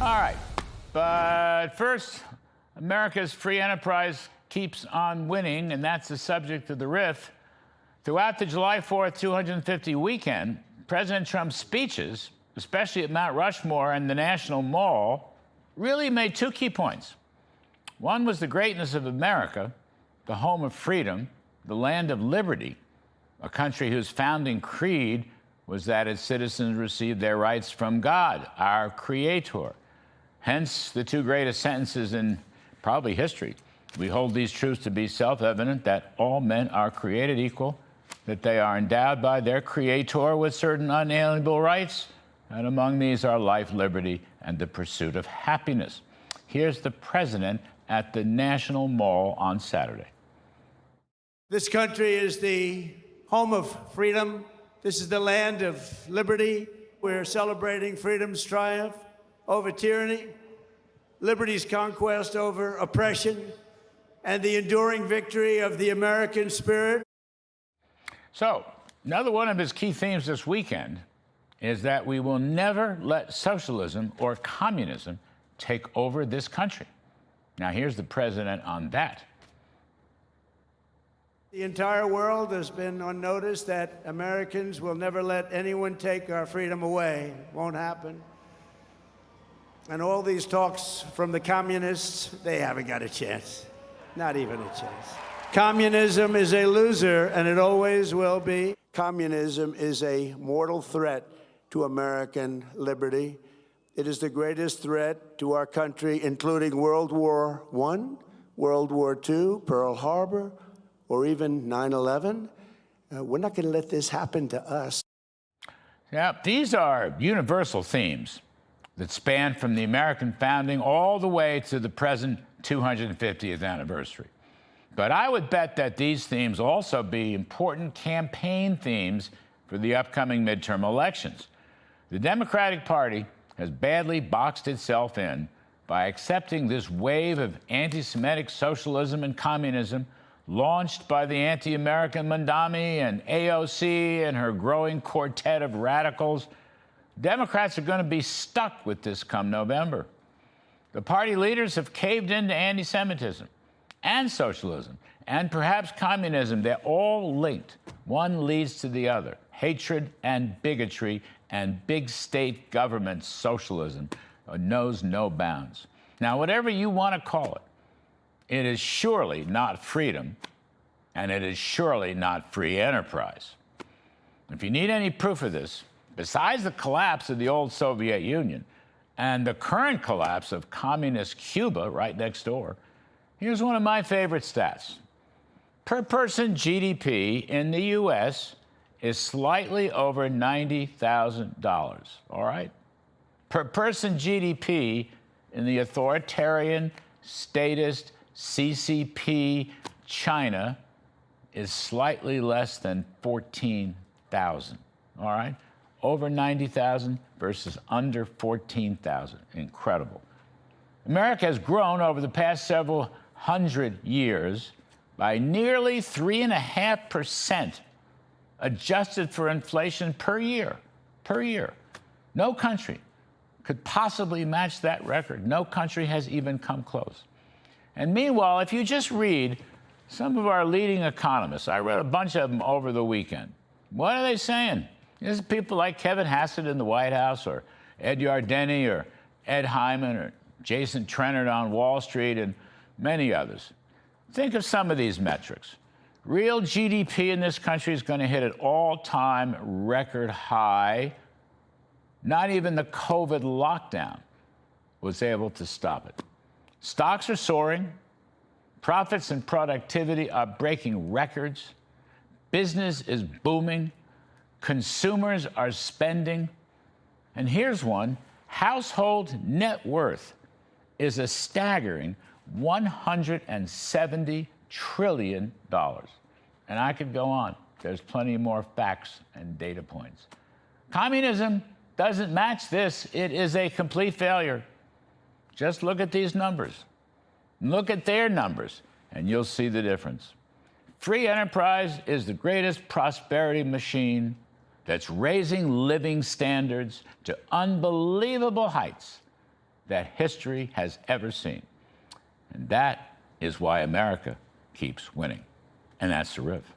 All right, but first, America's free enterprise keeps on winning, and that's the subject of the riff. Throughout the July 4th 250 weekend, President Trump's speeches, especially at Mount Rushmore and the National Mall, really made two key points. One was the greatness of America, the home of freedom, the land of liberty, a country whose founding creed was that its citizens received their rights from God, our Creator. Hence, the two greatest sentences in probably history. We hold these truths to be self-evident, that all men are created equal, that they are endowed by their Creator with certain unalienable rights, and among these are life, liberty, and the pursuit of happiness. Here's the president at the National Mall on Saturday. This country is the home of freedom. This is the land of liberty. We're celebrating freedom's triumph over tyranny, liberty's conquest over oppression, and the enduring victory of the American spirit. So, another one of his key themes this weekend is that we will never let socialism or communism take over this country. Now, here's the president on that. The entire world has been on notice that Americans will never let anyone take our freedom away. Won't happen. And all these talks from the communists, they haven't got a chance. Not even a chance. Communism is a loser, and it always will be. Communism is a mortal threat to American liberty. It is the greatest threat to our country, including World War I, World War II, Pearl Harbor, or even 9/11. We're not going to let this happen to us. Yeah, these are universal themes that span from the American founding all the way to the present 250th anniversary. But I would bet that these themes also be important campaign themes for the upcoming midterm elections. The Democratic Party has badly boxed itself in by accepting this wave of anti-Semitic socialism and communism launched by the anti-American Mandami and AOC and her growing quartet of radicals. Democrats are going to be stuck with this come November. The party leaders have caved into anti-Semitism and socialism and perhaps communism. They're all linked. One leads to the other. Hatred and bigotry and big state government socialism knows no bounds. Now, whatever you want to call it, it is surely not freedom, and it is surely not free enterprise. If you need any proof of this, besides the collapse of the old Soviet Union and the current collapse of communist Cuba right next door, here's one of my favorite stats. Per person GDP in the U.S. is slightly over $90,000, all right? Per person GDP in the authoritarian, statist, CCP China is slightly less than 14,000, all right? Over 90,000 versus under 14,000. Incredible. America has grown over the past several hundred years by nearly 3.5%, adjusted for inflation per year. No country could possibly match that record. No country has even come close. And meanwhile, if you just read some of our leading economists, I read a bunch of them over the weekend. What are they saying? There's people like Kevin Hassett in the White House, or Ed Yardeni, or Ed Hyman, or Jason Trennert on Wall Street, and many others. Think of some of these metrics. Real GDP in this country is going to hit an all-time record high. Not even the COVID lockdown was able to stop it. Stocks are soaring. Profits and productivity are breaking records. Business is booming. Consumers are spending. And here's one. Household net worth is a staggering $170 trillion. And I could go on. There's plenty more facts and data points. Communism doesn't match this. It is a complete failure. Just look at these numbers. Look at their numbers, and you'll see the difference. Free enterprise is the greatest prosperity machine that's raising living standards to unbelievable heights that history has ever seen. And that is why America keeps winning. And that's the riff.